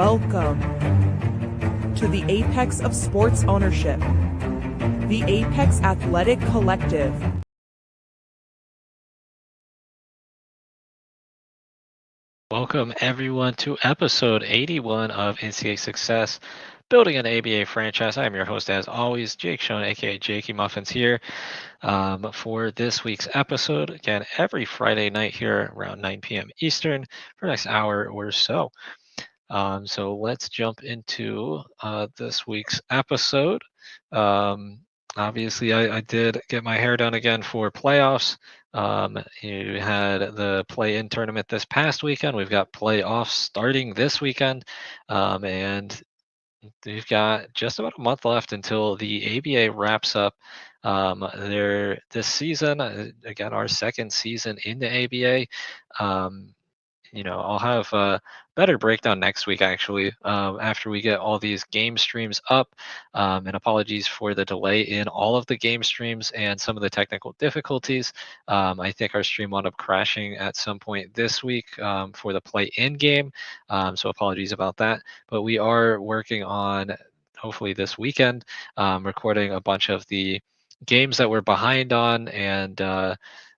Welcome to the apex of sports ownership, the Apex Athletic Collective. Welcome everyone to episode 81 of Instigate Success, building an ABA franchise. I am your host as always, Jake Schoen, aka Jakeymuffins here for this week's episode. Again, every Friday night here around 9 p.m. Eastern for the next hour or so. So let's jump into this week's episode. Obviously, I did get my hair done again for playoffs. You had the play-in tournament this past weekend. We've got playoffs starting this weekend, and we've got just about a month left until the ABA wraps up this season. Again, our second season in the ABA. I'll have a better breakdown next week, actually, after we get all these game streams up. And apologies for the delay in all of the game streams and some of the technical difficulties. I think our stream wound up crashing at some point this week for the play-in game. So apologies about that. But we are working on, hopefully this weekend, recording a bunch of the games that we're behind on and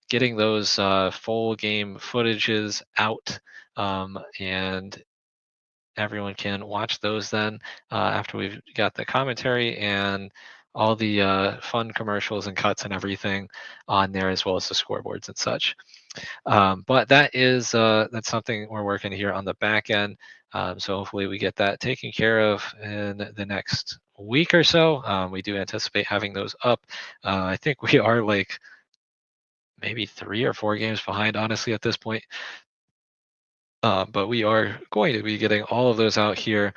getting those full game footages out, and everyone can watch those then after we've got the commentary and all the fun commercials and cuts and everything on there, as well as the scoreboards and such. But that's something we're working here on the back end. So hopefully we get that taken care of in the next week or so. We do anticipate having those up. I think we are like maybe 3 or 4 games behind, honestly, at this point. But we are going to be getting all of those out here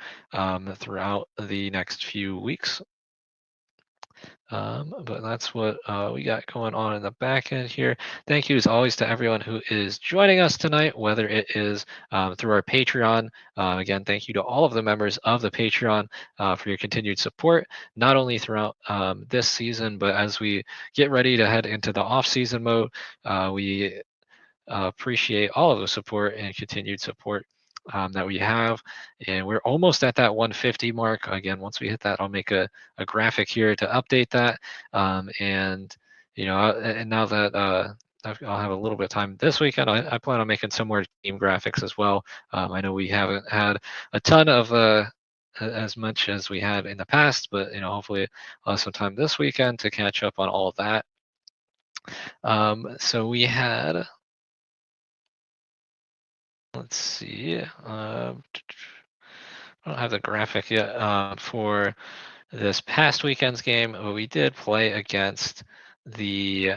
throughout the next few weeks. But that's what we got going on in the back end here. Thank you as always to everyone who is joining us tonight, whether it is through our Patreon. Again, thank you to all of the members of the Patreon for your continued support, not only throughout this season, but as we get ready to head into the off-season mode. We appreciate all of the support and continued support that we have. And we're almost at that 150 mark. Again, once we hit that, I'll make a graphic here to update that. And now that I'll have a little bit of time this weekend, I plan on making some more team graphics as well. I know we haven't had a ton of as much as we had in the past, but hopefully I'll have some time this weekend to catch up on all of that. So we had, let's see, I don't have the graphic yet for this past weekend's game, but we did play against the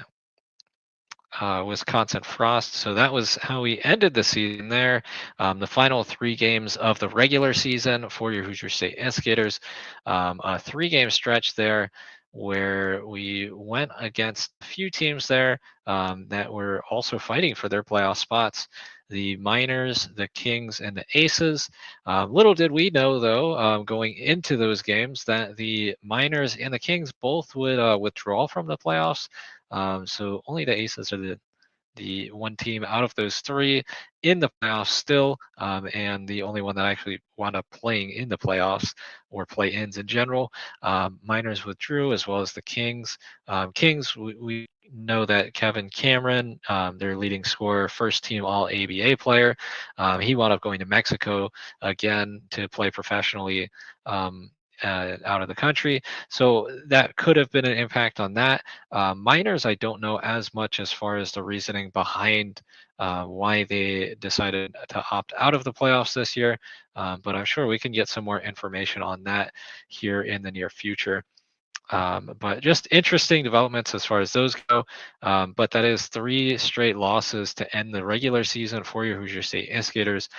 Wisconsin Frost. So that was how we ended the season there. The final 3 games of the regular season for your Hoosier State Instigators. A 3-game stretch there where we went against a few teams there that were also fighting for their playoff spots. The Miners, the Kings, and the Aces. Little did we know, though, going into those games, that the Miners and the Kings both would withdraw from the playoffs. So only the Aces are the one team out of those 3 in the playoffs still, and the only one that actually wound up playing in the playoffs or play-ins in general. Miners withdrew, as well as the Kings. Kings, we know that Kevin Cameron, their leading scorer, first-team All-ABA player, he wound up going to Mexico again to play professionally out of the country. So that could have been an impact on that. Miners, I don't know as much as far as the reasoning behind why they decided to opt out of the playoffs this year, but I'm sure we can get some more information on that here in the near future. But just interesting developments as far as those go. But that is 3 straight losses to end the regular season for your Hoosier State Instigators.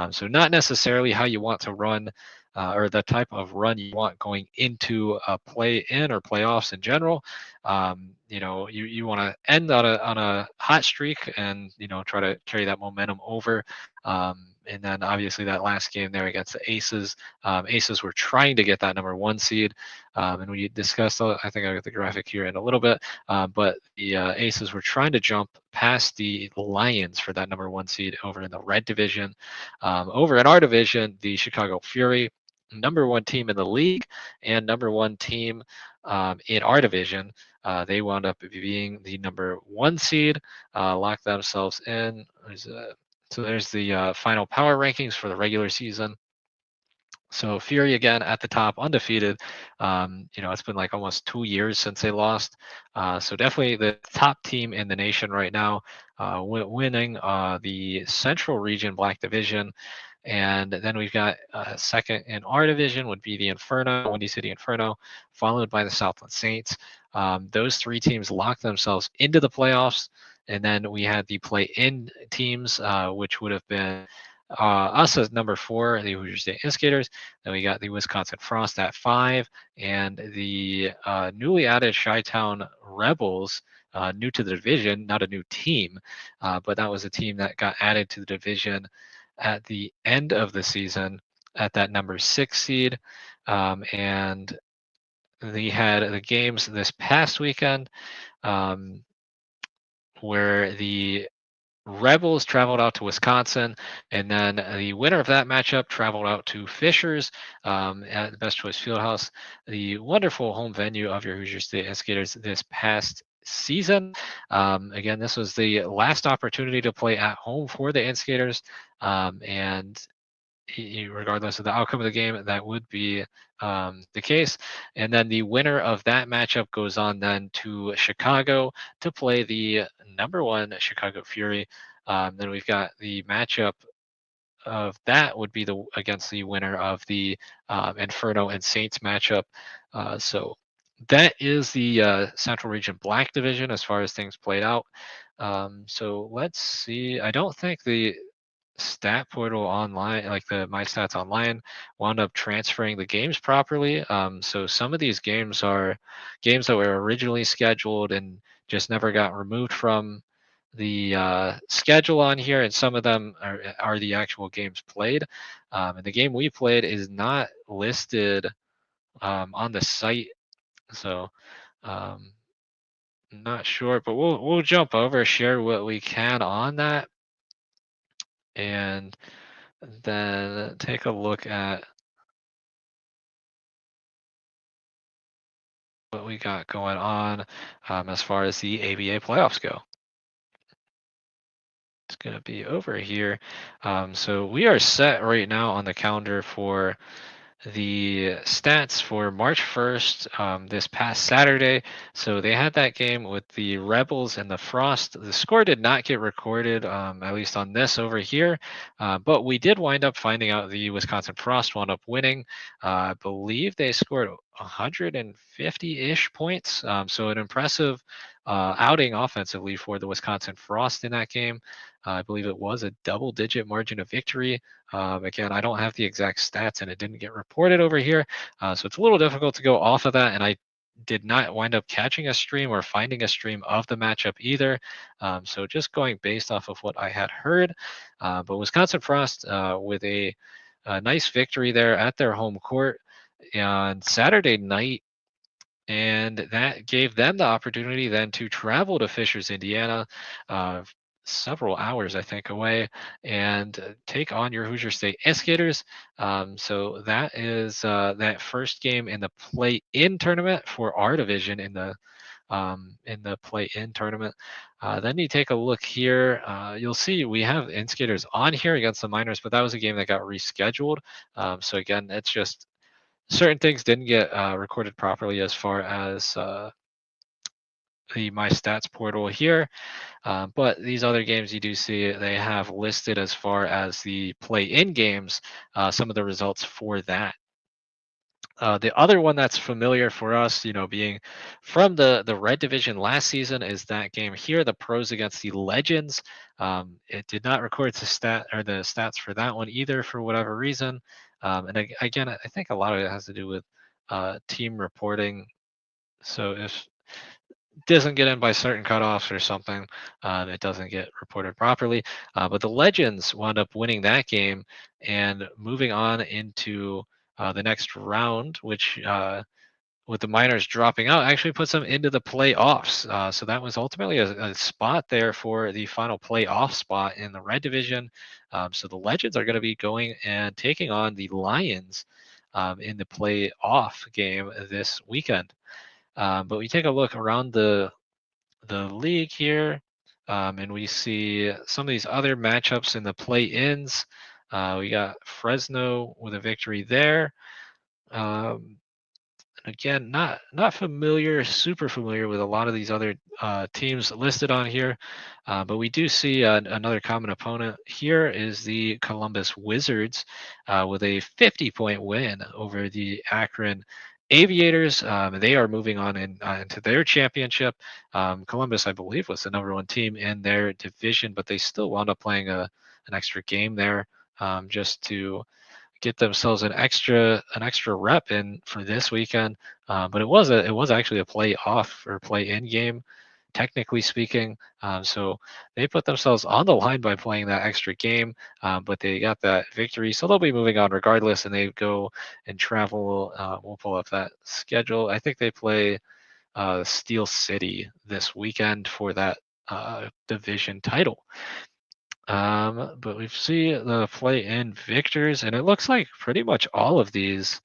So not necessarily how you want to run or the type of run you want going into a play-in or playoffs in general. You want to end on a hot streak and try to carry that momentum over. And then obviously that last game there against the Aces, Aces were trying to get that number 1 seed, and we discussed. I think I got the graphic here in a little bit, but the Aces were trying to jump past the Lions for that number 1 seed over in the red division. Over in our division, the Chicago Fury, number 1 team in the league and number 1 team in our division. They wound up being the number 1 seed, locked themselves in. So there's the final power rankings for the regular season. So Fury again at the top, undefeated. It's been like almost 2 years since they lost. So definitely the top team in the nation right now, winning the Central Region Black Division. And then we've got second in our division would be the Inferno, Windy City Inferno, followed by the Southland Saints. Those 3 teams locked themselves into the playoffs. And then we had the play-in teams, which would have been us as number 4, the Hoosier State Instigators. Then we got the Wisconsin Frost at 5, and the newly added Chi-Town Rebels, new to the division, not a new team, but that was a team that got added to the division at the end of the season at that number 6 seed. And they had the games this past weekend, where the Rebels traveled out to Wisconsin, and then the winner of that matchup traveled out to Fishers at the Best Choice Fieldhouse, the wonderful home venue of your Hoosier State Instigators this past season. Again, this was the last opportunity to play at home for the Instigators, and regardless of the outcome of the game, that would be the case. And then the winner of that matchup goes on then to Chicago to play the number 1 Chicago Fury. Then we've got the matchup of that would be against the winner of the Inferno and Saints matchup. So that is the Central Region Black Division as far as things played out. So let's see. I don't think the stat portal online, like the my stats online, wound up transferring the games properly. So some of these games are games that were originally scheduled and just never got removed from the schedule on here, and some of them are the actual games played. And the game we played is not listed on the site, so um, not sure, but we'll jump over, share what we can on that, and then take a look at what we got going on as far as the ABA playoffs go. It's going to be over here. So we are set right now on the calendar for the stats for March 1st, this past Saturday. So they had that game with the Rebels and the Frost. The score did not get recorded, at least on this over here, but we did wind up finding out the Wisconsin Frost wound up winning. I believe they scored 150-ish points. So an impressive outing offensively for the Wisconsin Frost in that game. I believe it was a double-digit margin of victory. Again, I don't have the exact stats and it didn't get reported over here. So it's a little difficult to go off of that. And I did not wind up catching a stream or finding a stream of the matchup either. So just going based off of what I had heard. But Wisconsin Frost with a nice victory there at their home court on Saturday night. And that gave them the opportunity then to travel to Fishers, Indiana, several hours, I think, away, and take on your Hoosier State Instigators. So that is that first game in the play-in tournament for our division in the play-in tournament. Then you take a look here. You'll see we have Instigators on here against the Miners, but that was a game that got rescheduled. So again, it's just certain things didn't get recorded properly as far as the My Stats portal here. But these other games you do see they have listed as far as the play-in games, some of the results for that. The other one that's familiar for us, being from the red division last season, is that game here, the pros against the legends. It did not record the stats for that one either for whatever reason. And again, I think a lot of it has to do with team reporting. So if doesn't get in by certain cutoffs or something, it doesn't get reported properly. But the Legends wound up winning that game and moving on into the next round, which with the Miners dropping out, actually puts them into the playoffs. So that was ultimately a spot there for the final playoff spot in the Red Division. So the Legends are going to be going and taking on the Lions in the playoff game this weekend. But we take a look around the league here, and we see some of these other matchups in the play-ins. We got Fresno with a victory there. Um, Again, not familiar, super familiar with a lot of these other teams listed on here, but we do see another common opponent here is the Columbus Wizards with a 50-point win over the Akron Aviators. They are moving on into their championship. Columbus, I believe, was the #1 team in their division, but they still wound up playing an extra game there just to get themselves an extra rep in for this weekend. But it was actually a playoff or play in game, technically speaking. So they put themselves on the line by playing that extra game, but they got that victory. So they'll be moving on regardless, and they go and travel. We'll pull up that schedule. I think they play Steel City this weekend for that division title. But we see the play-in victors, and it looks like pretty much all of these.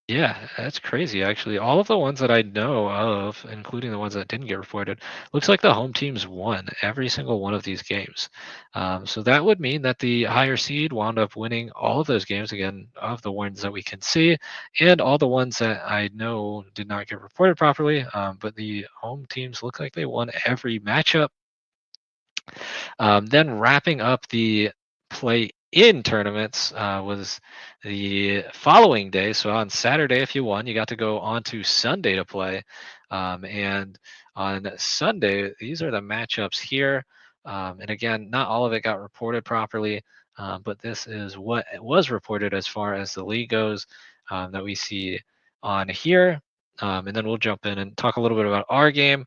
Yeah, that's crazy, actually. All of the ones that I know of, including the ones that didn't get reported, looks like the home teams won every single one of these games. So that would mean that the higher seed wound up winning all of those games, again, of the ones that we can see, and all the ones that I know did not get reported properly. But the home teams look like they won every matchup. Then wrapping up the play-in tournaments was the following day. So on Saturday, if you won, you got to go on to Sunday to play. And on Sunday, these are the matchups here. And again, not all of it got reported properly, but this is what was reported as far as the league goes that we see on here. And then we'll jump in and talk a little bit about our game.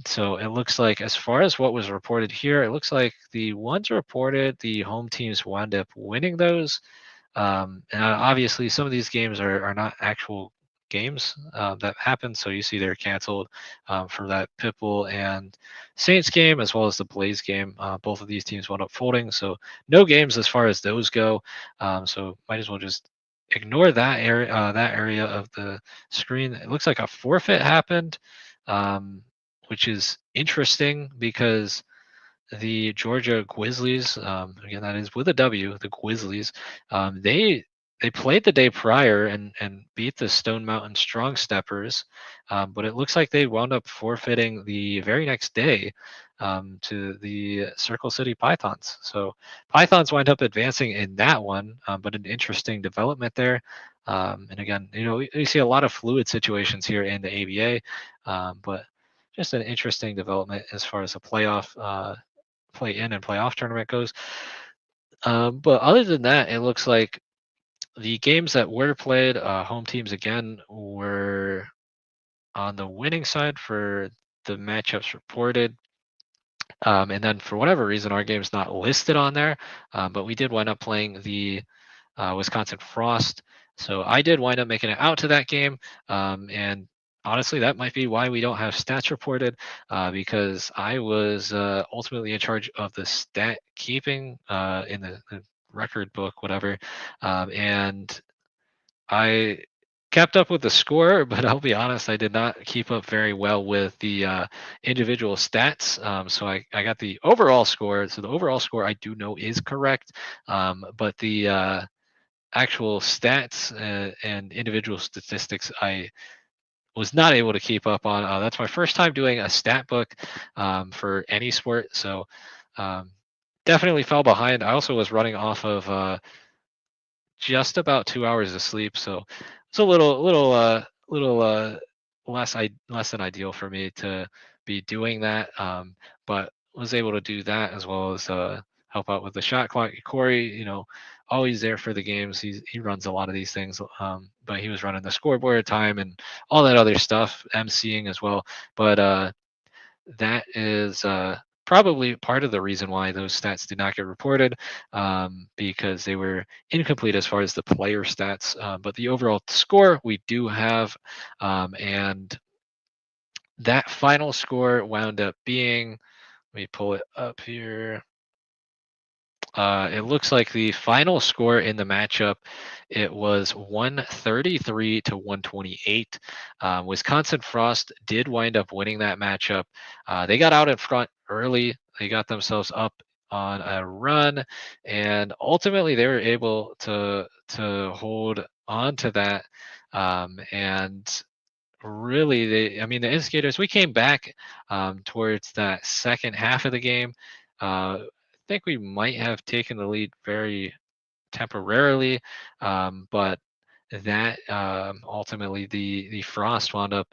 So it looks like, as far as what was reported here, it looks like the ones reported, the home teams wound up winning those. And obviously, some of these games are not actual games that happened. So you see they're canceled for that Pitbull and Saints game, as well as the Blaze game. Both of these teams wound up folding. So no games as far as those go. So might as well just ignore that area of the screen. It looks like a forfeit happened. Which is interesting because the Georgia Grizzlies, again that is with a W, the Grizzlies, they played the day prior and beat the Stone Mountain Strong Steppers, but it looks like they wound up forfeiting the very next day to the Circle City Pythons. So Pythons wind up advancing in that one, but an interesting development there. And again, we see a lot of fluid situations here in the ABA, but just an interesting development as far as a playoff play-in and playoff tournament goes. But other than that, it looks like the games that were played, home teams again were on the winning side for the matchups reported. And then for whatever reason, our game's not listed on there, but we did wind up playing the Wisconsin Frost. So I did wind up making it out to that game. And honestly, that might be why we don't have stats reported, because I was ultimately in charge of the stat keeping in the record book, whatever. And I kept up with the score, but I'll be honest, I did not keep up very well with the individual stats. So I got the overall score. So the overall score I do know is correct, but the actual stats and individual statistics I was not able to keep up on. That's my first time doing a stat book for any sport, so definitely fell behind. I also was running off of just about 2 hours of sleep, so it's a little less than ideal for me to be doing that. But was able to do that as well as help out with the shot clock. Corey, always there for the games. He runs a lot of these things, but he was running the scoreboard time and all that other stuff, emceeing as well. But that is probably part of the reason why those stats did not get reported, because they were incomplete as far as the player stats. But the overall score we do have, and that final score wound up being, let me pull it up here. It looks like the final score in the matchup, it was 133 to 128. Wisconsin Frost did wind up winning that matchup. They got out in front early. They got themselves up on a run, and ultimately they were able to hold on to that. And really, I mean, the Instigators, we came back towards that second half of the game. I think we might have taken the lead very temporarily, but that ultimately the Frost wound up,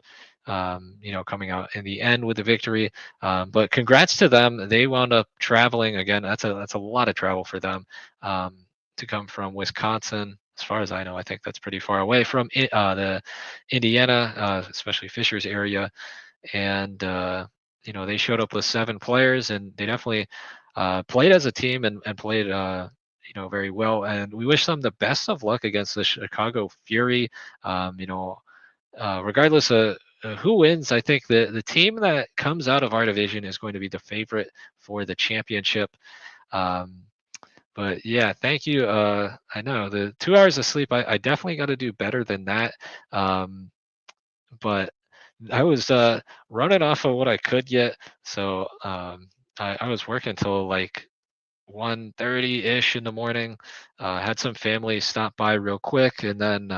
coming out in the end with the victory. But congrats to them. They wound up traveling again. That's a lot of travel for them, to come from Wisconsin. As far as I know, I think that's pretty far away from the Indiana, especially Fishers area. And they showed up with 7 players, and they definitely played as a team and played very well. And we wish them the best of luck against the Chicago Fury. Regardless of who wins, I think the team that comes out of our division is going to be the favorite for the championship. Um, but yeah, thank you. I know the 2 hours of sleep, I definitely got to do better than that. But I was running off of what I could get, so I was working till like 1:30 ish in the morning. Had some family stop by real quick, and then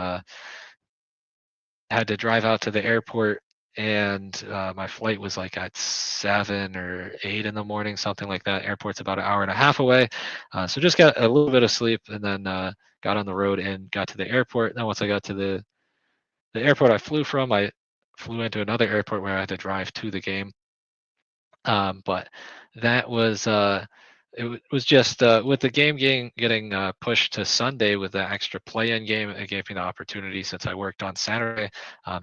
had to drive out to the airport. And my flight was like at 7 or 8 in the morning, something like that. Airport's about an hour and a half away, so just got a little bit of sleep, and then got on the road and got to the airport. Then once I got to the airport I flew from, I flew into another airport where I had to drive to the game. But that was was just with the game getting pushed to Sunday with the extra play-in game. It gave me the opportunity, since I worked on Saturday,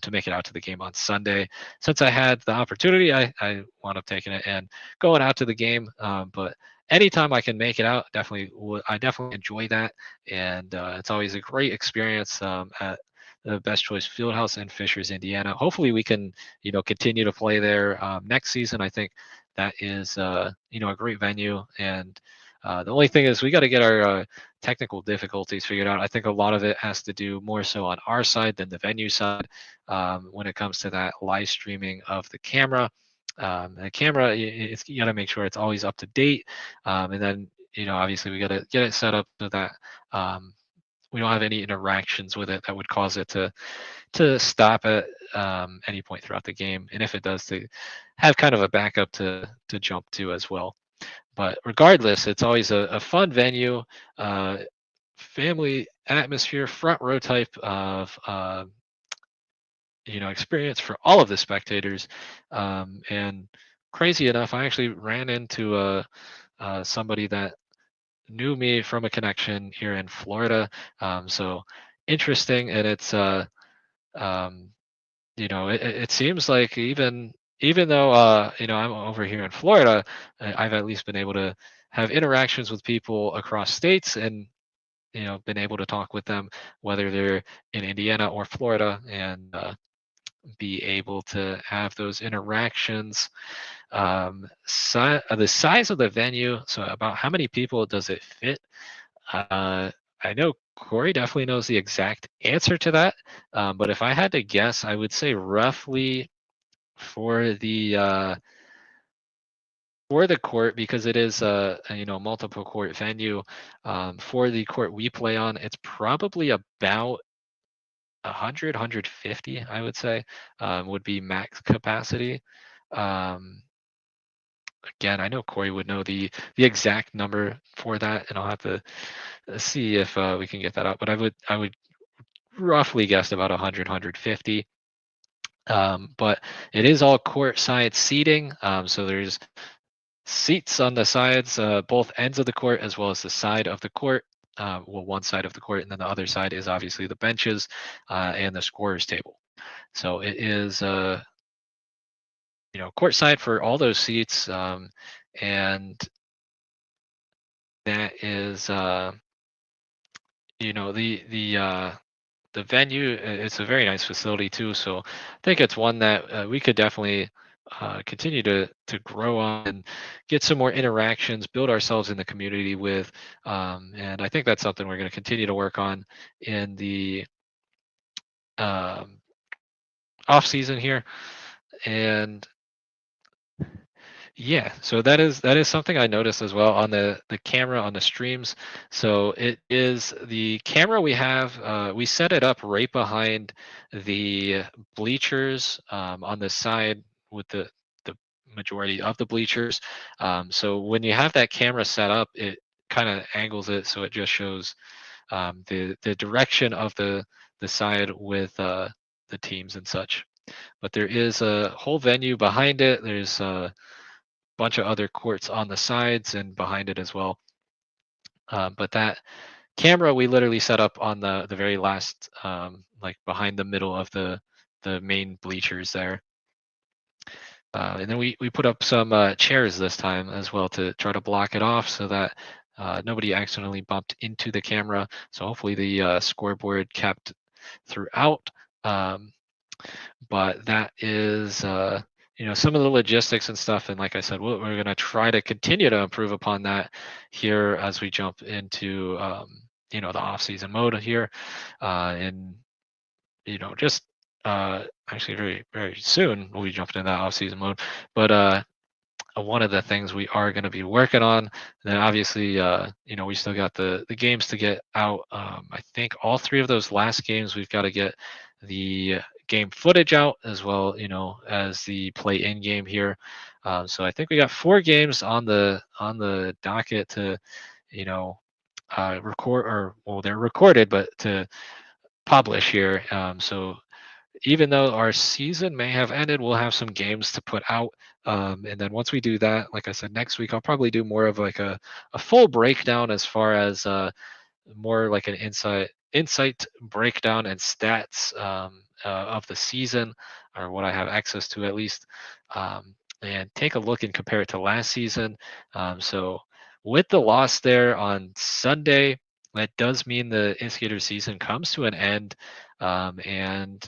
to make it out to the game on Sunday. Since I had the opportunity, I wound up taking it and going out to the game. But anytime I can make it out, I definitely enjoy that, and it's always a great experience at the Best Choice Fieldhouse in Fishers, Indiana. Hopefully, we can continue to play there next season. I think that is a great venue, and the only thing is we got to get our technical difficulties figured out. I think a lot of it has to do more so on our side than the venue side, when it comes to that live streaming of the camera. The camera, you got to make sure it's always up to date, and then obviously we got to get it set up so that we don't have any interactions with it that would cause it to stop at any point throughout the game, and if it does, to have kind of a backup to jump to as well. But regardless, it's always a fun venue, family atmosphere, front row type of experience for all of the spectators. And crazy enough, I actually ran into somebody that knew me from a connection here in Florida. So interesting, and it's um, it seems like even though I'm over here in Florida, I've at least been able to have interactions with people across states, and been able to talk with them, whether they're in Indiana or Florida, and be able to have those interactions. The size of the venue, so about how many people does it fit? I know Corey definitely knows the exact answer to that, but if I had to guess, I would say roughly for the court, because it is a multiple court venue. For the court we play on, it's probably about 150, I would say, would be max capacity. Um, Again, I know Corey would know the exact number for that, and I'll have to see if we can get that out. But I would roughly guess about 100, 150. But it is all court side seating, so there's seats on the sides, both ends of the court, as well as the side of the court. well, one side of the court, and then the other side is obviously the benches and the scorers table. So it is court side for all those seats, and that is the venue. It's a very nice facility too, so I think it's one that we could definitely continue to grow on and get some more interactions, build ourselves in the community with, and I think that's something we're going to continue to work on in the um, off season here. And yeah, so that is something I noticed as well on the camera on the streams. So it is the camera we have. We set it up right behind the bleachers on the side with the majority of the bleachers. So when you have that camera set up, it kind of angles it so it just shows the direction of the side with the teams and such. But there is a whole venue behind it. There's bunch of other courts on the sides and behind it as well. But that camera we literally set up on the very last, like behind the middle of the main bleachers there. And then we put up some chairs this time as well to try to block it off so that nobody accidentally bumped into the camera. So hopefully the scoreboard kept throughout. But that is some of the logistics and stuff, and like I said, we're going to try to continue to improve upon that here as we jump into the off-season mode here, and just actually very very soon we'll be jumping into that off-season mode. But one of the things we are going to be working on. And then obviously, we still got the games to get out. I think all three of those last games, we've got to get the game footage out as well, as the play-in game here. So I think we got 4 games on the docket to, record, or well, they're recorded, but to publish here. So even though our season may have ended, we'll have some games to put out. And then once we do that, like I said, next week I'll probably do more of like a full breakdown as far as more like an insight breakdown and stats of the season, or what I have access to at least, and take a look and compare it to last season. So with the loss there on Sunday, that does mean the Instigator season comes to an end, and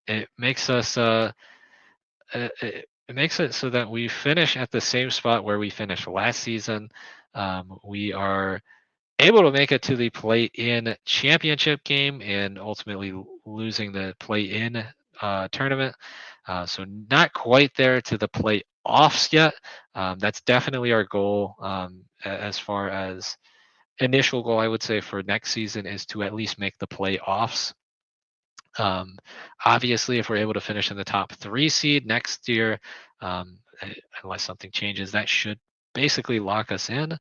it makes us it makes it so that we finish at the same spot where we finished last season. We are able to make it to the play-in championship game and ultimately losing the play-in tournament. So not quite there to the playoffs yet. That's definitely our goal, as far as initial goal, I would say, for next season is to at least make the playoffs. Obviously, if we're able to finish in the top 3 seed next year, unless something changes, that should basically lock us in.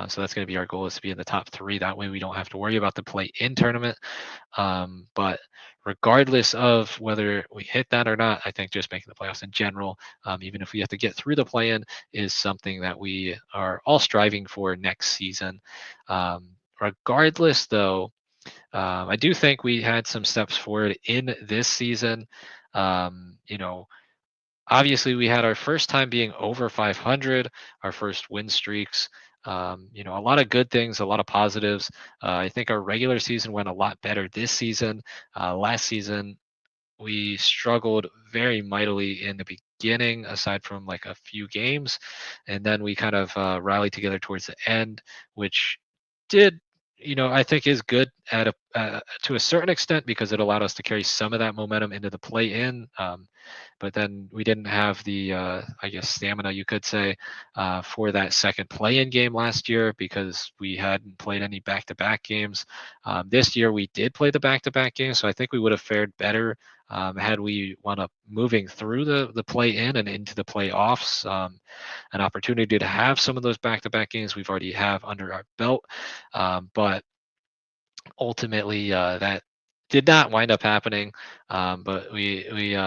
So that's going to be our goal, is to be in the top 3. That way we don't have to worry about the play-in tournament. But regardless of whether we hit that or not, I think just making the playoffs in general, even if we have to get through the play-in, is something that we are all striving for next season. Regardless, though, I do think we had some steps forward in this season. Obviously we had our first time being over 500, our first win streaks. A lot of good things, a lot of positives. I think our regular season went a lot better this season. Last season, we struggled very mightily in the beginning, aside from like a few games, and then we kind of rallied together towards the end, which did, I think is good at to a certain extent, because it allowed us to carry some of that momentum into the play-in. But then we didn't have the, I guess, stamina, you could say, for that second play-in game last year, because we hadn't played any back-to-back games. This year we did play the back-to-back games, so I think we would have fared better had we wound up moving through the play-in and into the playoffs. An opportunity to have some of those back-to-back games we've already have under our belt, but ultimately that did not wind up happening. But we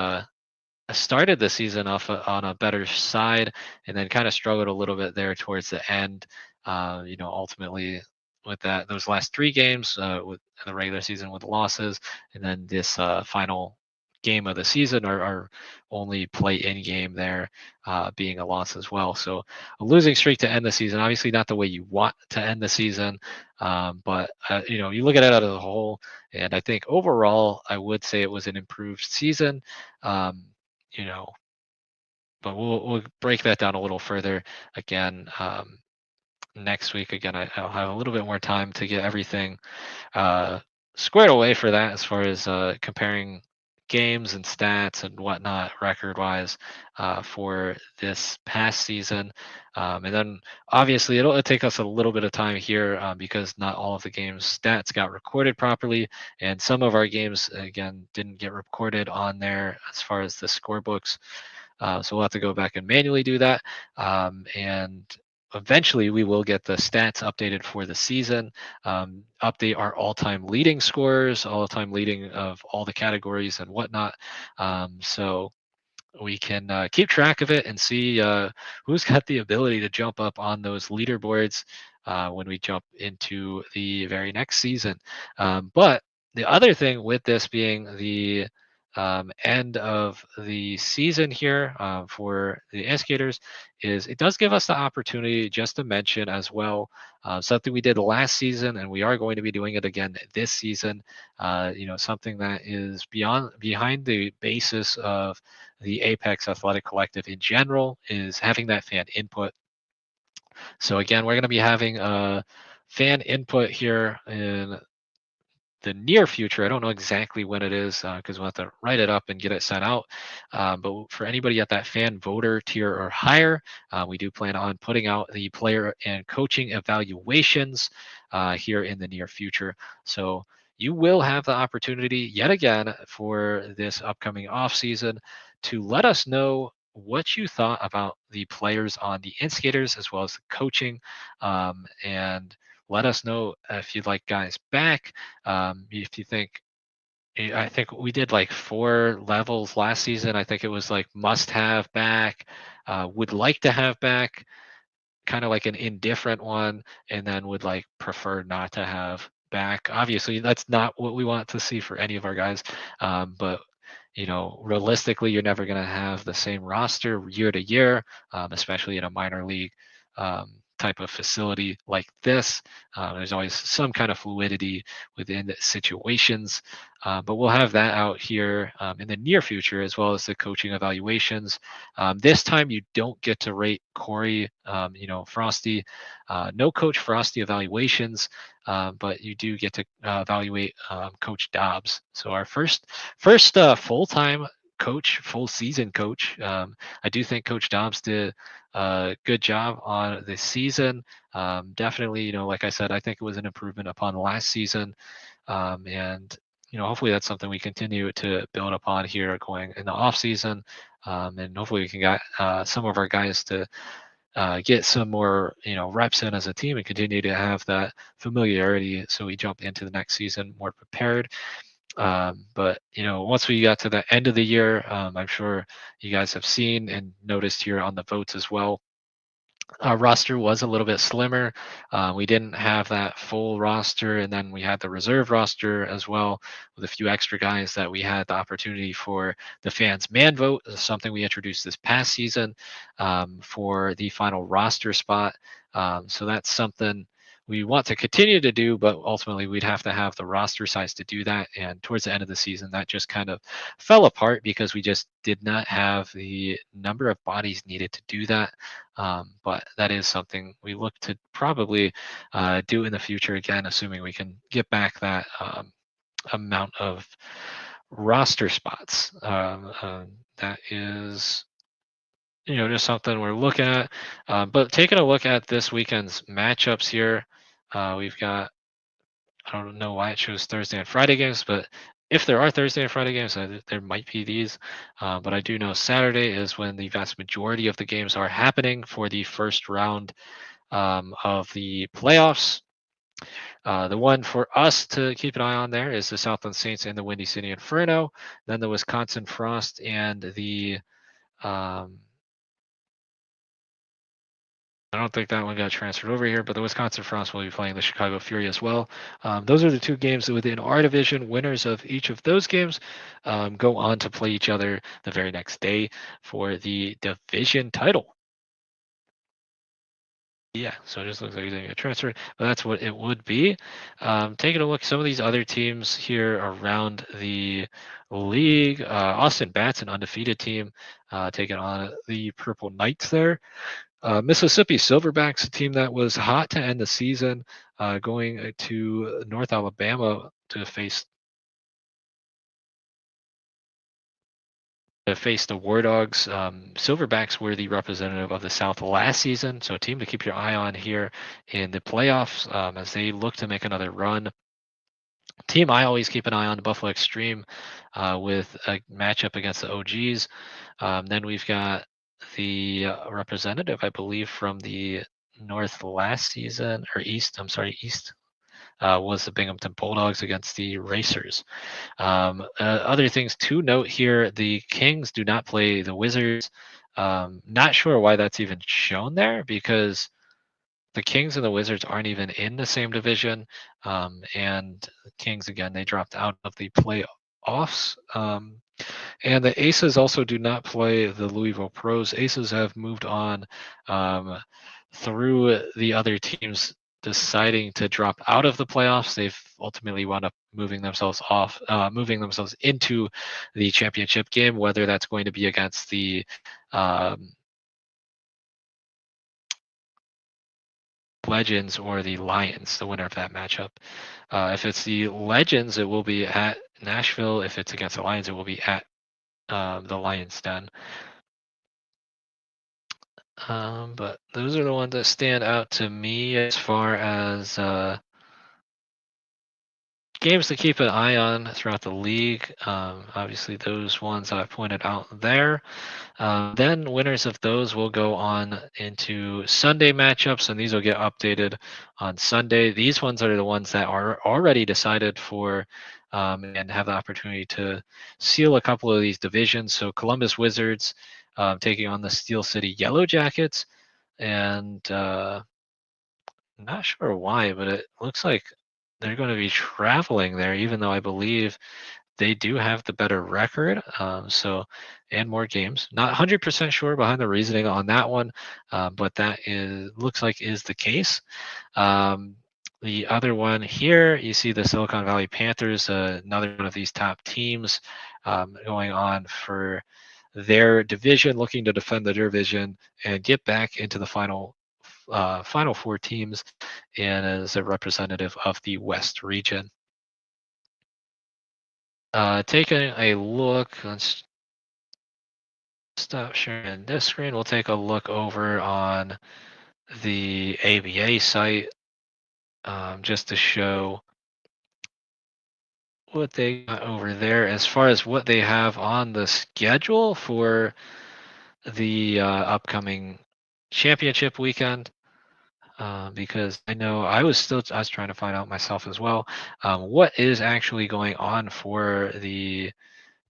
started the season off on a better side, and then kind of struggled a little bit there towards the end. Ultimately with that those last 3 games with the regular season with losses, and then this final game of the season, our only play-in game there being a loss as well. So a losing streak to end the season, obviously not the way you want to end the season, but you look at it as a whole, and I think overall I would say it was an improved season. Um, you know, but we'll break that down a little further again next week. Again, I'll have a little bit more time to get everything uh, squared away for that as far as comparing games and stats and whatnot record wise for this past season. And then obviously it'll take us a little bit of time here because not all of the games stats got recorded properly, and some of our games again didn't get recorded on there as far as the scorebooks. So we'll have to go back and manually do that. And eventually we will get the stats updated for the season, update our all-time leading scorers, all-time leading of all the categories and whatnot. So we can keep track of it and see who's got the ability to jump up on those leaderboards when we jump into the very next season. But the other thing with this being the end of the season here for the Instigators is it does give us the opportunity just to mention as well something we did last season, and we are going to be doing it again this season. Something that is behind the basis of the Apex Athletic Collective in general is having that fan input. So again, we're going to be having fan input here in the near future. I don't know exactly when it is because we'll have to write it up and get it sent out. But for anybody at that fan voter tier or higher, we do plan on putting out the player and coaching evaluations here in the near future. So you will have the opportunity yet again for this upcoming off season to let us know what you thought about the players on the Instigators as well as the coaching, and let us know if you'd like guys back. If you think, I think we did like 4 levels last season. I think it was like must have back, would like to have back, kind of like an indifferent one, and then would like prefer not to have back. Obviously, that's not what we want to see for any of our guys, but realistically, you're never going to have the same roster year to year, especially in a minor league type of facility like this. There's always some kind of fluidity within the situations, but we'll have that out here in the near future, as well as the coaching evaluations. This time, you don't get to rate Corey, Frosty, no Coach Frosty evaluations, but you do get to evaluate Coach Dobbs. So our first full-time coach, full season coach. I do think Coach Dobbs did a good job on this season. Definitely, like I said, I think it was an improvement upon last season. And hopefully that's something we continue to build upon here going in the off season. And hopefully we can get some of our guys to get some more reps in as a team and continue to have that familiarity so we jump into the next season more prepared. But once we got to the end of the year, I'm sure you guys have seen and noticed here on the votes as well, our roster was a little bit slimmer. We didn't have that full roster, and then we had the reserve roster as well with a few extra guys that we had the opportunity for the fans man vote, something we introduced this past season for the final roster spot. So that's something we want to continue to do, but ultimately we'd have to have the roster size to do that. And towards the end of the season, that just kind of fell apart because we just did not have the number of bodies needed to do that. But that is something we look to probably do in the future again, assuming we can get back that amount of roster spots. That is just something we're looking at. But taking a look at this weekend's matchups here, we've got, I don't know why it shows Thursday and Friday games, but if there are Thursday and Friday games, there might be these. But I do know Saturday is when the vast majority of the games are happening for the first round of the playoffs. The one for us to keep an eye on there is the Southland Saints and the Windy City Inferno, then the Wisconsin Frost and the um, I don't think that one got transferred over here, but the Wisconsin Frost will be playing the Chicago Fury as well. Those are the two games within our division. Winners of each of those games go on to play each other the very next day for the division title. Yeah, so it just looks like he's going to get transferred, but that's what it would be. Taking a look at some of these other teams here around the league. Austin Bats, an undefeated team, taking on the Purple Knights there. Mississippi Silverbacks, a team that was hot to end the season, going to North Alabama to face the War Dogs. Silverbacks were the representative of the South last season, so a team to keep your eye on here in the playoffs as they look to make another run. Team I always keep an eye on, Buffalo Extreme, with a matchup against the OGs. Then we've got the representative, I believe, from the North last season, or East, I'm sorry, East, was the Binghamton Bulldogs against the Racers. Other things to note here, the Kings do not play the Wizards. Not sure why that's even shown there because the Kings and the Wizards aren't even in the same division. And the Kings, again, they dropped out of the playoffs. And the Aces also do not play the Louisville Pros. Aces have moved on through the other teams deciding to drop out of the playoffs. They've ultimately wound up moving themselves into the championship game, whether that's going to be against the Legends or the Lions, the winner of that matchup. If it's the Legends, it will be at Nashville. If it's against the Lions, it will be at the Lions Den. But those are the ones that stand out to me as far as games to keep an eye on throughout the league. Obviously, those ones I've pointed out there. Then winners of those will go on into Sunday matchups, and these will get updated on Sunday. These ones are the ones that are already decided for and have the opportunity to seal a couple of these divisions. So Columbus Wizards taking on the Steel City Yellow Jackets, and not sure why, but it looks like they're going to be traveling there, even though I believe they do have the better record. And more games. Not 100% sure behind the reasoning on that one, but that looks like is the case. The other one here, you see the Silicon Valley Panthers, another one of these top teams, going on for their division, looking to defend the division and get back into the final four teams, and as a representative of the West region. Taking a look, let's stop sharing this screen. We'll take a look over on the ABA site just to show what they got over there as far as what they have on the schedule for the upcoming championship weekend. Because I know I was trying to find out myself as well what is actually going on for the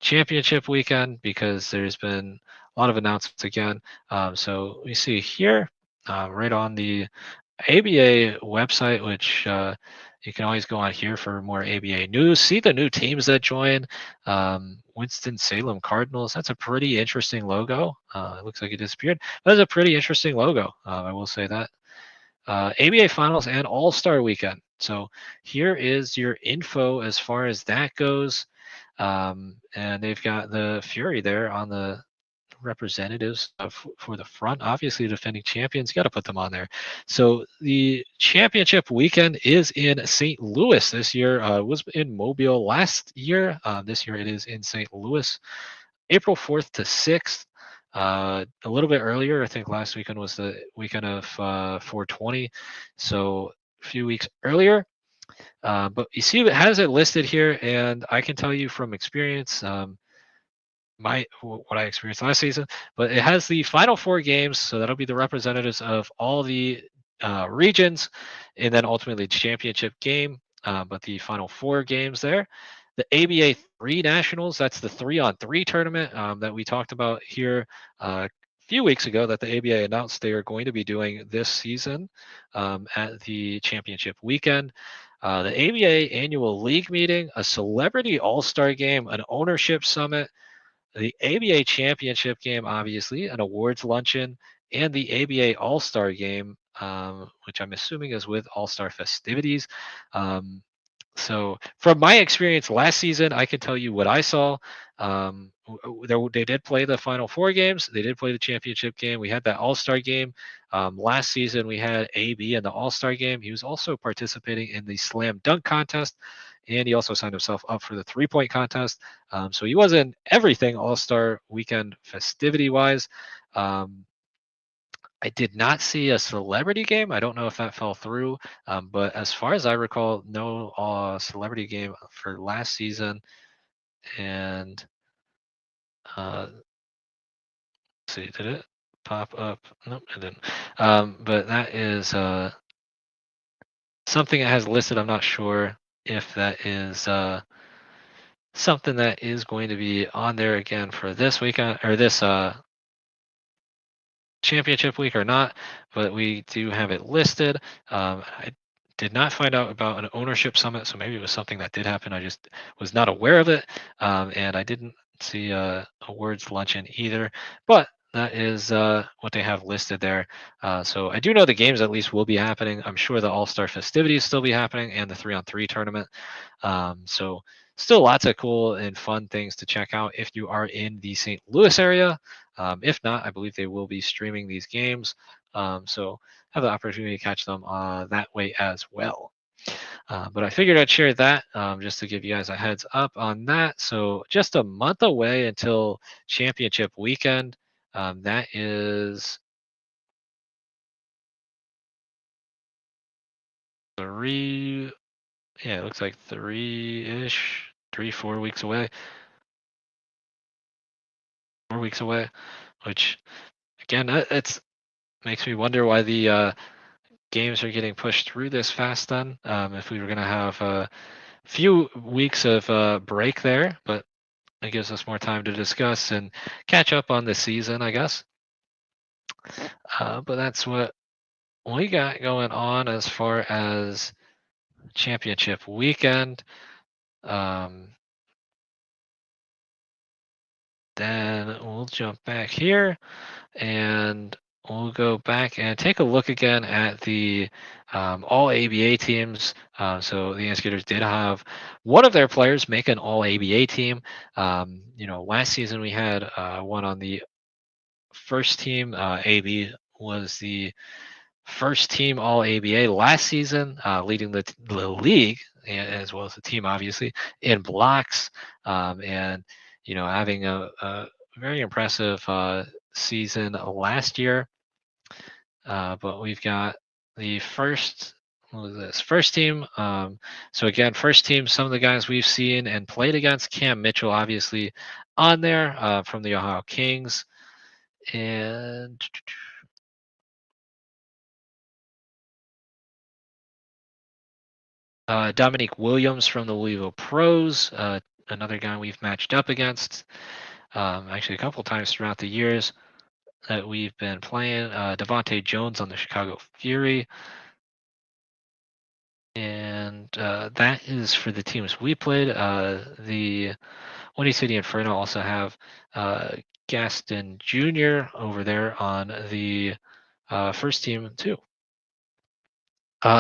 championship weekend, because there's been a lot of announcements again. So we see here right on the ABA website, which you can always go on here for more ABA news. See the new teams that join. Winston-Salem Cardinals. That's a pretty interesting logo. It looks like it disappeared. That's a pretty interesting logo. I will say that. ABA Finals and All-Star Weekend. So here is your info as far as that goes. And they've got the Fury there on the representatives for the front. Obviously, defending champions, you got to put them on there. So the championship weekend is in St. Louis this year. It was in Mobile last year. This year it is in St. Louis, April 4th to 6th. A little bit earlier, I think last weekend was the weekend of 420, so a few weeks earlier. But you see it has it listed here, and I can tell you from experience, what I experienced last season, but it has the final four games, so that'll be the representatives of all the regions, and then ultimately the championship game. But the final four games there, the ABA 3 Nationals, that's the 3-on-3 tournament that we talked about here few weeks ago that the ABA announced they are going to be doing this season at the championship weekend. The ABA annual league meeting, a celebrity all-star game, an ownership summit, the ABA championship game, obviously, an awards luncheon, and the ABA all-star game, which I'm assuming is with all-star festivities. Um, so from my experience last season, I can tell you what I saw. They did play the Final Four games. They did play the championship game. We had that All Star game. Last season, we had AB in the All Star game. He was also participating in the slam dunk contest, and he also signed himself up for the 3-point contest. So he was in everything All Star weekend festivity wise. Um, I did not see a celebrity game. I don't know if that fell through, but as far as I recall, no celebrity game for last season. And see, did it pop up? Nope, it didn't. But that is something it has listed. I'm not sure if that is something that is going to be on there again for this weekend or this championship week or not, but we do have it listed. I did not find out about an ownership summit, so maybe it was something that did happen. I just was not aware of it, and I didn't see a words luncheon either. But that is what they have listed there. So I do know the games at least will be happening. I'm sure the All Star festivities still be happening and the 3-on-3 tournament. So still lots of cool and fun things to check out if you are in the St. Louis area. If not, I believe they will be streaming these games. So have the opportunity to catch them that way as well. But I figured I'd share that just to give you guys a heads up on that. So just a month away until championship weekend. That is three, yeah, it looks like 3-ish, 4 weeks away. 4 weeks away, which again, it's makes me wonder why the games are getting pushed through this fast then. If we were going to have a few weeks of break there, but it gives us more time to discuss and catch up on the season, I guess. But that's what we got going on as far as championship weekend. Um, then we'll jump back here and we'll go back and take a look again at the all ABA teams. So the Instigators did have one of their players make an all ABA team. Last season we had one on the first team. AB was the first team all ABA last season, leading the league as well as the team, obviously, in blocks. And, having a very impressive season last year. But we've got the first, what was this? First team. So again, first team, some of the guys we've seen and played against. Cam Mitchell, obviously, on there from the Ohio Kings. And Dominique Williams from the Louisville Pros, another guy we've matched up against actually a couple times throughout the years that we've been playing. Devontae Jones on the Chicago Fury. And that is for the teams we played. The Windy City Inferno also have Gaston Jr. over there on the first team too.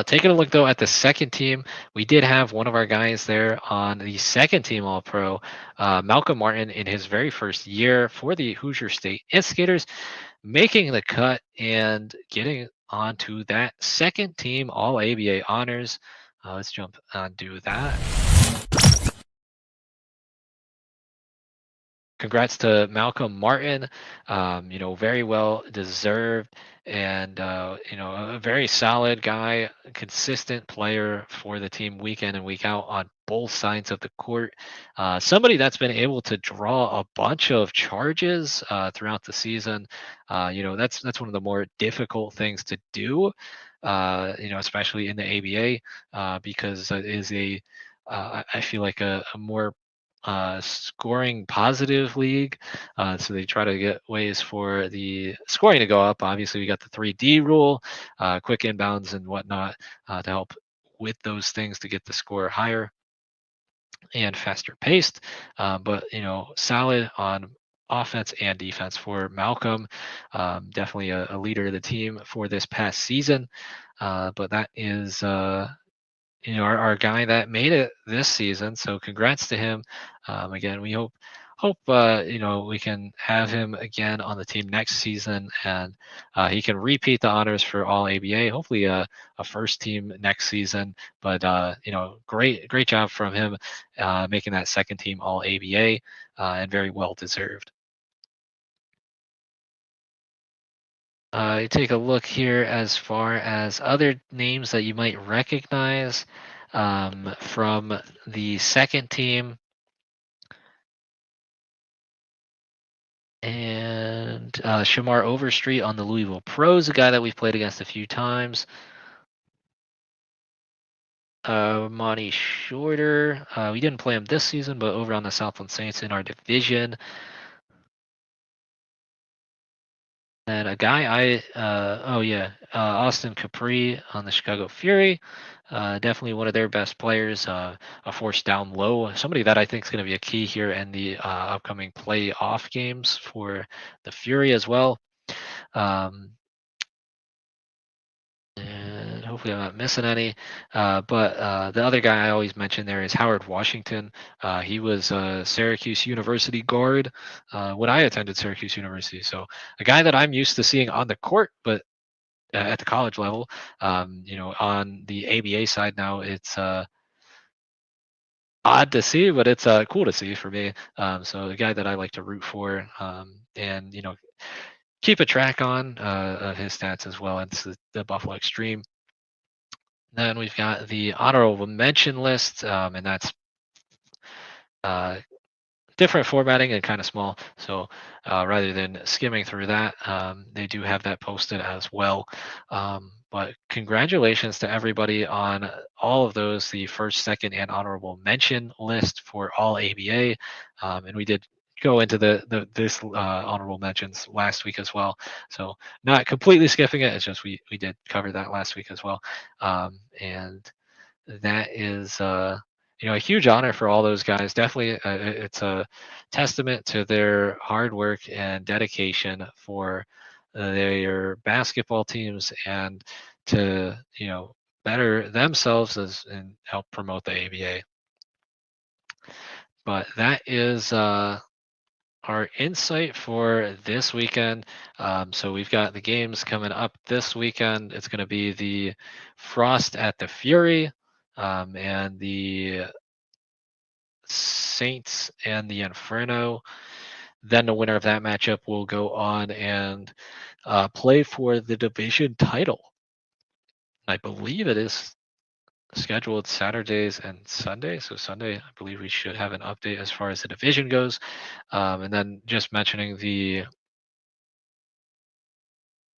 Taking a look though at the second team, we did have one of our guys there on the second team All Pro, Malcolm Martin, in his very first year for the Hoosier State Instigators, making the cut and getting onto that second team All ABA honors. Let's jump onto that. Congrats to Malcolm Martin. Very well deserved, and a very solid guy, consistent player for the team week in and week out on both sides of the court. Somebody that's been able to draw a bunch of charges throughout the season. That's one of the more difficult things to do. Especially in the ABA, because it is I feel like a more scoring positive league. So they try to get ways for the scoring to go up. Obviously, we got the 3D rule, quick inbounds and whatnot to help with those things to get the score higher and faster paced. But solid on offense and defense for Malcolm. Definitely a leader of the team for this past season. But that is our guy that made it this season. So congrats to him. Again, we hope we can have him again on the team next season, and he can repeat the honors for All ABA. Hopefully, a first team next season. But great job from him making that second team All ABA, and very well deserved. Take a look here as far as other names that you might recognize from the second team. And Shamar Overstreet on the Louisville Pros, a guy that we've played against a few times. Monty Shorter, we didn't play him this season, but over on the Southland Saints in our division. And a guy Austin Capri on the Chicago Fury. Definitely one of their best players. A force down low. Somebody that I think is going to be a key here in the upcoming playoff games for the Fury as well. And hopefully I'm not missing any. But the other guy I always mention there is Howard Washington. He was a Syracuse University guard when I attended Syracuse University. So a guy that I'm used to seeing on the court, but at the college level, on the ABA side now, it's odd to see, but it's cool to see for me. So the guy that I like to root for, and keep a track on of his stats as well. It's the Buffalo Extreme. Then we've got the honorable mention list, and that's different formatting and kind of small. So rather than skimming through that, they do have that posted as well. But congratulations to everybody on all of those, the first, second, and honorable mention list for all ABA. And we did go into this honorable mentions last week as well. So not completely skipping it. It's just we did cover that last week as well. And that is a huge honor for all those guys. Definitely, it's a testament to their hard work and dedication for their basketball teams and to better themselves and help promote the ABA. But that is our insight for this weekend. So we've got the games coming up this weekend. It's going to be the Frost at the Fury, and the Saints and the Inferno. Then the winner of that matchup will go on and play for the division title. I believe it is scheduled Saturdays and Sundays. So Sunday, I believe we should have an update as far as the division goes. And then just mentioning the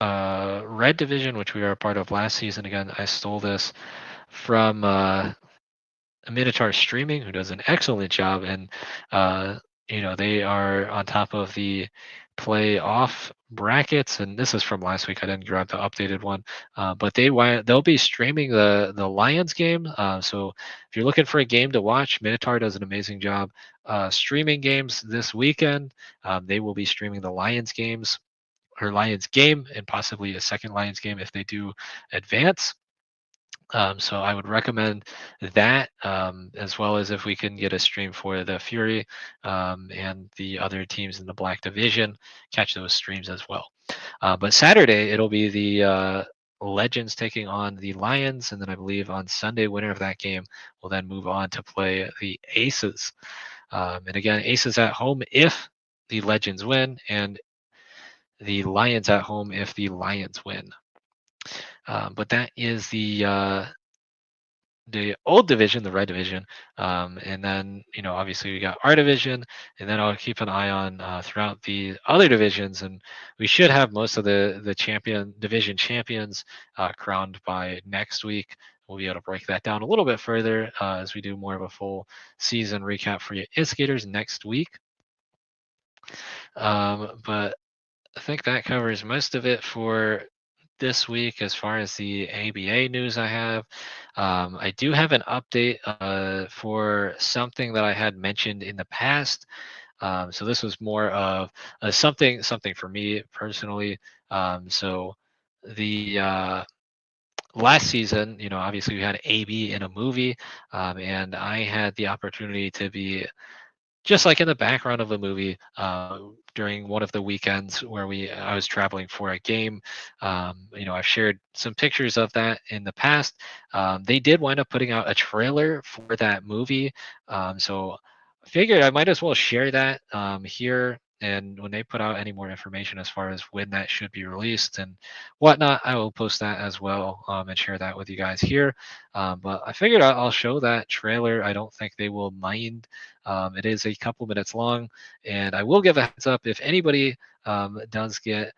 red division, which we were a part of last season. Again, I stole this from Minotaur Streaming, who does an excellent job, and they are on top of the playoff brackets. And this is from last week. I didn't grab the updated one, but they'll be streaming the Lions game. So if you're looking for a game to watch, Minotaur does an amazing job streaming games this weekend. They will be streaming the Lions games, or Lions game, and possibly a second Lions game if they do advance. So I would recommend that, as well as if we can get a stream for the Fury and the other teams in the Black Division, catch those streams as well. But Saturday, it'll be the Legends taking on the Lions, and then I believe on Sunday, winner of that game will then move on to play the Aces. And again, Aces at home if the Legends win, and the Lions at home if the Lions win. But that is the old division, the red division, and then obviously we got our division, and then I'll keep an eye on throughout the other divisions, and we should have most of the division champions crowned by next week. we'll be able to break that down a little bit further as we do more of a full season recap for you Instigators next week. But I think that covers most of it for this week as far as the ABA news I have. I do have an update for something that I had mentioned in the past. So this was more of something for me personally. So the last season, obviously we had AB in a movie, and I had the opportunity to be just like in the background of a movie during one of the weekends where I was traveling for a game. I've shared some pictures of that in the past. They did wind up putting out a trailer for that movie, so I figured I might as well share that here. And when they put out any more information as far as when that should be released and whatnot, I will post that as well and share that with you guys here. But I figured I'll show that trailer. I don't think they will mind. It is a couple minutes long, and I will give a heads up if anybody does get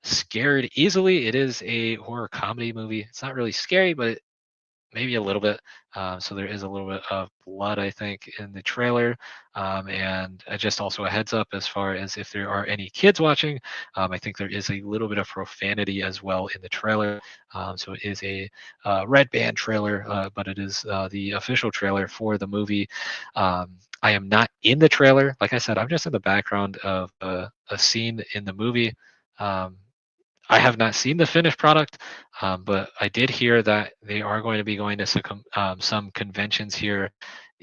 scared easily. It is a horror comedy movie. It's not really scary, but maybe a little bit. So there is a little bit of blood, I think, in the trailer. And just also a heads up as far as if there are any kids watching, I think there is a little bit of profanity as well in the trailer. So it is a red band trailer, but it is the official trailer for the movie. I am not in the trailer. Like I said, I'm just in the background of a scene in the movie. I have not seen the finished product, but I did hear that they are going to be going to some conventions here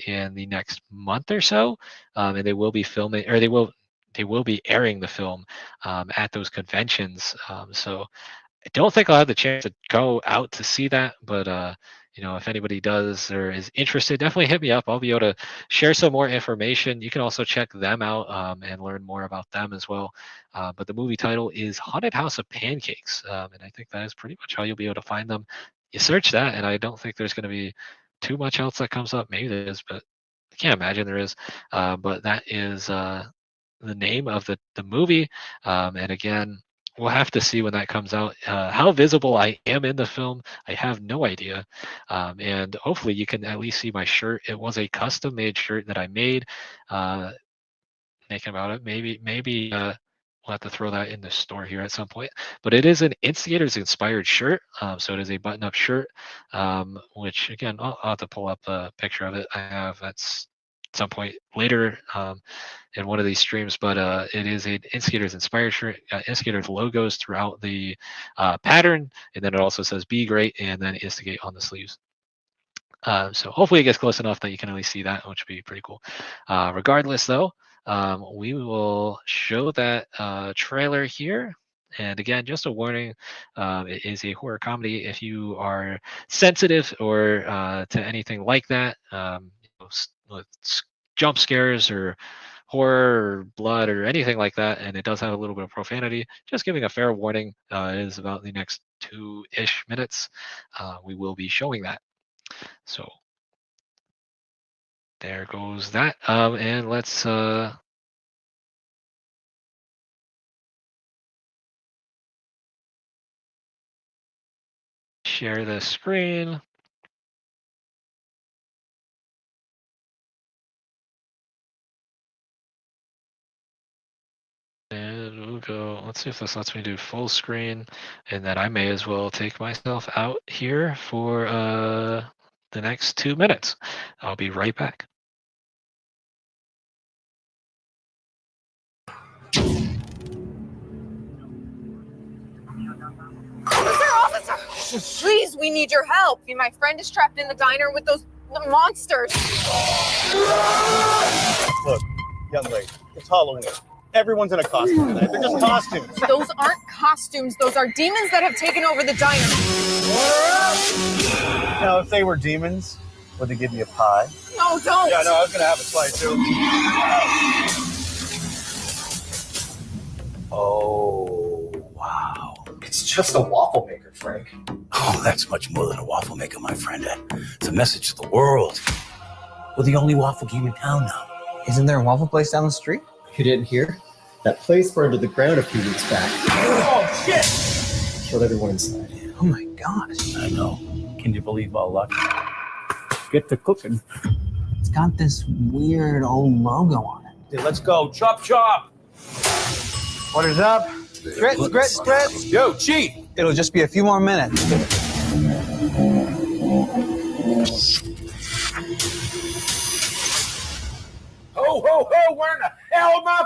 in the next month or so, and they will be filming, or they will be airing the film at those conventions. So I don't think I'll have the chance to go out to see that, but if anybody does or is interested, definitely hit me up. I'll be able to share some more information. You can also check them out and learn more about them as well. But the movie title is Haunted House of Pancakes, and I think that is pretty much how you'll be able to find them. You search that, and I don't think there's going to be too much else that comes up. Maybe there is, but I can't imagine there is. But that is the name of the movie, and again, we'll have to see when that comes out. How visible I am in the film, I have no idea. And hopefully you can at least see my shirt. It was a custom made shirt that I made. Thinking about it, maybe we'll have to throw that in the store here at some point. But it is an Instigators inspired shirt. So it is a button up shirt, which again, I'll have to pull up a picture of it. I have at some point later in one of these streams, but it is an Instigators inspired shirt. Instigators logos throughout the pattern, and then it also says "Be Great" and then Instigate on the sleeves. So hopefully it gets close enough that you can at least see that, which would be pretty cool. Regardless, though, we will show that trailer here. And again, just a warning, it is a horror comedy. If you are sensitive or to anything like that, with jump scares or horror or blood or anything like that, and it does have a little bit of profanity, just giving a fair warning. It is about the next 2-ish minutes. We will be showing that. So there goes that. And let's share the screen. And we'll go, let's see if this lets me do full screen. And then I may as well take myself out here for the next 2 minutes. I'll be right back. Officer, please, we need your help. My friend is trapped in the diner with those monsters. Look, young lady, it's Halloween. Everyone's in a costume tonight. They're just costumes. Those aren't costumes. Those are demons that have taken over the diner. Now, if they were demons, would they give me a pie? No, don't. Yeah, no, I was going to have a slice too. Oh, wow. It's just a waffle maker, Frank. Oh, that's much more than a waffle maker, my friend. It's a message to the world. We're the only waffle game in town now. Isn't there a waffle place down the street? You didn't hear? That place burned to the ground a few weeks back. Oh, shit! Killed everyone inside. Oh my gosh. I know. Can you believe our luck? Get to cooking. It's got this weird old logo on it. Hey, let's go. Chop, chop. What is up? Grits. Yo, Chief. It'll just be a few more minutes. Ho, ho, ho. Where in the hell my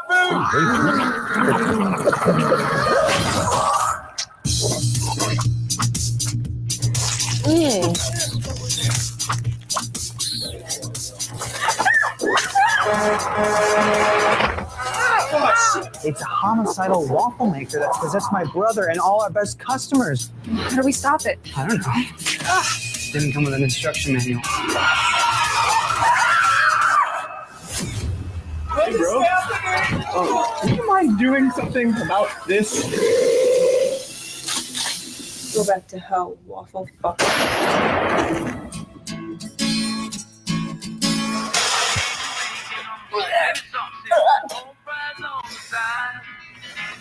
It's a homicidal waffle maker that's possessed my brother and all our best customers. How do we stop it? I don't know. Didn't come with an instruction manual. Hey, bro. Do you mind doing something about this? Go back to hell, waffle fucker.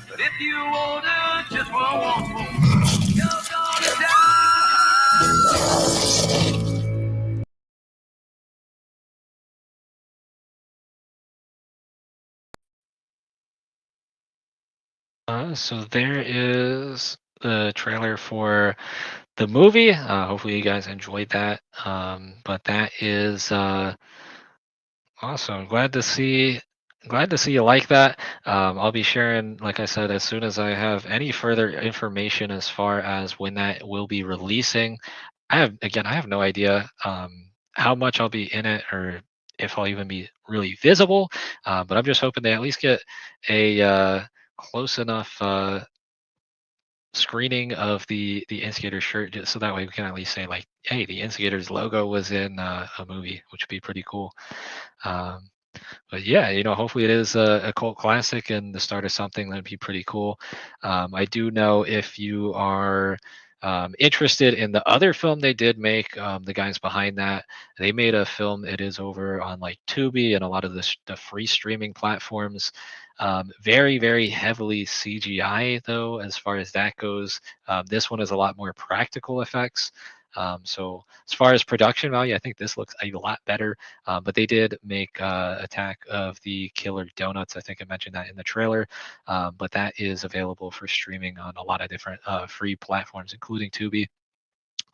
But if you order just one waffle, you're gonna So there is the trailer for the movie. Hopefully you guys enjoyed that. But that is awesome. Glad to see you like that. I'll be sharing, like I said, as soon as I have any further information as far as when that will be releasing. I have no idea how much I'll be in it or if I'll even be really visible. But I'm just hoping they at least get a close enough screening of the Instigator shirt, just so that way we can at least say like, hey, the Instigator's logo was in a movie, which would be pretty cool. But yeah, hopefully it is a cult classic and the start of something that'd be pretty cool. I do know if you are interested in the other film they did make, the guys behind that, they made a film. It is over on like Tubi and a lot of the free streaming platforms. Very, very heavily CGI though, as far as that goes. This one is a lot more practical effects. So as far as production value, I think this looks a lot better. But they did make Attack of the Killer Donuts. I think I mentioned that in the trailer. But that is available for streaming on a lot of different free platforms, including Tubi.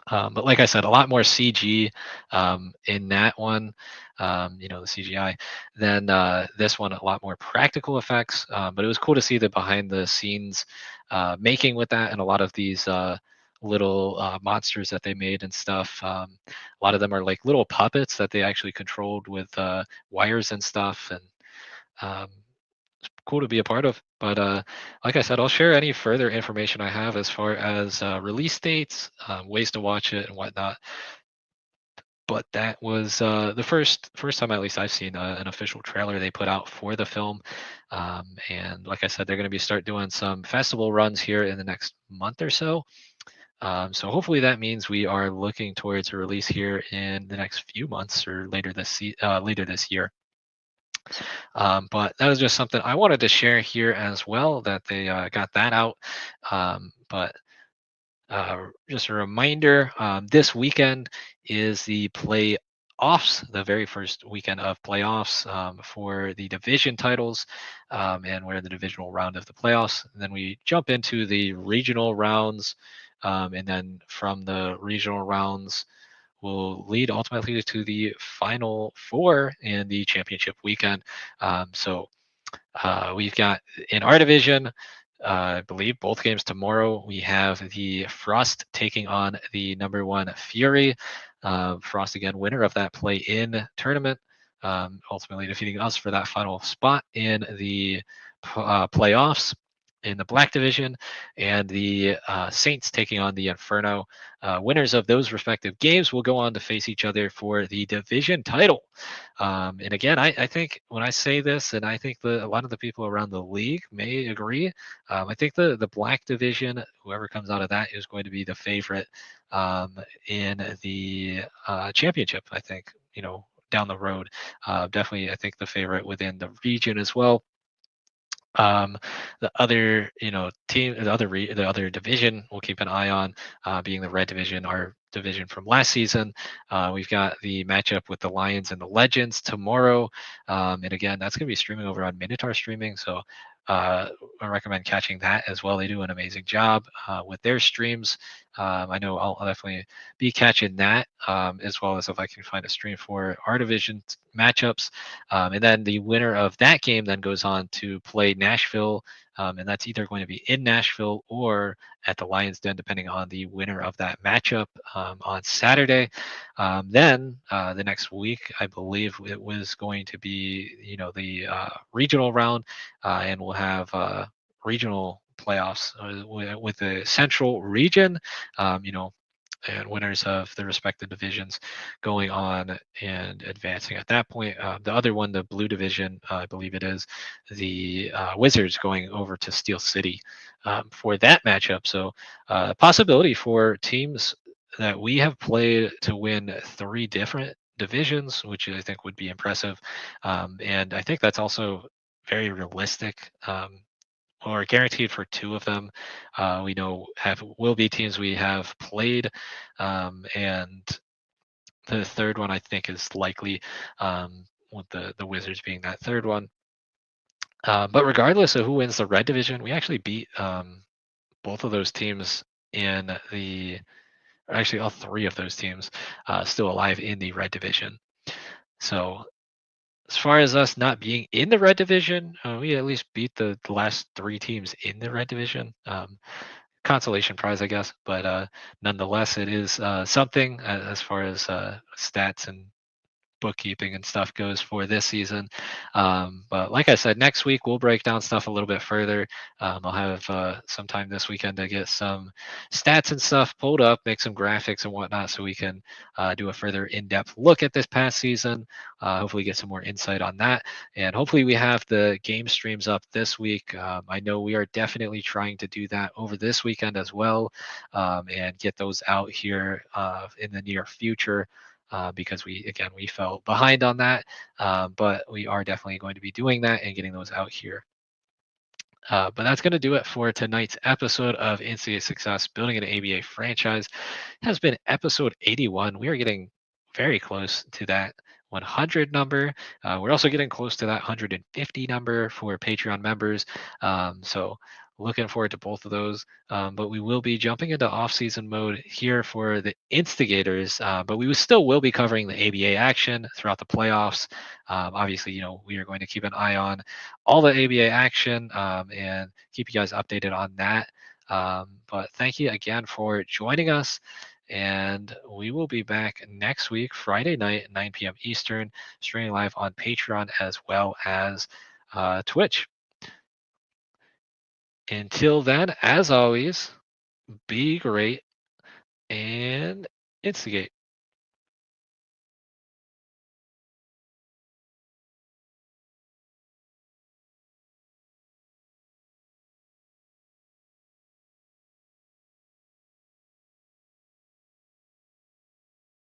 But like I said, a lot more CG in that one, the CGI, than this one, a lot more practical effects. But it was cool to see the behind the scenes making with that and a lot of these little monsters that they made and stuff. A lot of them are like little puppets that they actually controlled with wires and stuff. And it's cool to be a part of. But like I said, I'll share any further information I have as far as release dates, ways to watch it, and whatnot. But that was the first time, at least I've seen an official trailer they put out for the film. And like I said, they're going to start doing some festival runs here in the next month or so. So hopefully that means we are looking towards a release here in the next few months or later this year. But that was just something I wanted to share here as well, that they got that out. But just a reminder, this weekend is the playoffs, the very first weekend of playoffs for the division titles, and we're in the divisional round of the playoffs. And then we jump into the regional rounds, and then from the regional rounds, will lead ultimately to the final four in the championship weekend. So we've got in our division, I believe both games tomorrow. We have the Frost taking on the #1 Fury. Frost again, winner of that play-in tournament, ultimately defeating us for that final spot in the playoffs in the Black Division, and the Saints taking on the Inferno. Winners of those respective games will go on to face each other for the division title. And again, I think when I say this, and I think a lot of the people around the league may agree, I think the Black Division, whoever comes out of that, is going to be the favorite in the championship. I think, down the road, definitely, I think the favorite within the region as well. The other, team, the other division we'll keep an eye on, being the Red Division. Our division from last season. We've got the matchup with the Lions and the Legends tomorrow. And again, that's going to be streaming over on Minotaur Streaming. So I recommend catching that as well. They do an amazing job with their streams. I know I'll definitely be catching that, as well as if I can find a stream for our division matchups. And then the winner of that game then goes on to play Nashville, and that's either going to be in Nashville or at the Lions Den, depending on the winner of that matchup on Saturday. Then the next week, I believe it was going to be, the regional round, and we'll have regional playoffs with the Central region, and winners of the respective divisions going on and advancing at that point. The other one, the blue division, I believe it is, the Wizards going over to Steel City for that matchup. So possibility for teams that we have played to win 3 different divisions, which I think would be impressive. And I think that's also very realistic. Or guaranteed for 2 of them. We know will be teams we have played, and the third one I think is likely, with the Wizards being that third one. But regardless of who wins the red division, we actually beat both of those teams actually all 3 of those teams still alive in the red division. So as far as us not being in the red division, we at least beat the last 3 teams in the red division. Consolation prize, I guess, but nonetheless, it is something as far as stats and bookkeeping and stuff goes for this season. But like I said, next week we'll break down stuff a little bit further. I'll have some time this weekend to get some stats and stuff pulled up, make some graphics and whatnot, so we can do a further in-depth look at this past season. Hopefully get some more insight on that, and hopefully we have the game streams up this week. I know we are definitely trying to do that over this weekend as well, and get those out here in the near future. Because we fell behind on that, but we are definitely going to be doing that and getting those out here. But that's going to do it for tonight's episode of Instigate Success, Building an ABA Franchise. It has been episode 81. We are getting very close to that 100 number. We're also getting close to that 150 number for Patreon members. So looking forward to both of those. But we will be jumping into off-season mode here for the Instigators. But we still will be covering the ABA action throughout the playoffs. Obviously, we are going to keep an eye on all the ABA action and keep you guys updated on that. But thank you again for joining us. And we will be back next week, Friday night at 9 p.m. Eastern, streaming live on Patreon as well as Twitch. Until then, as always, be great and instigate.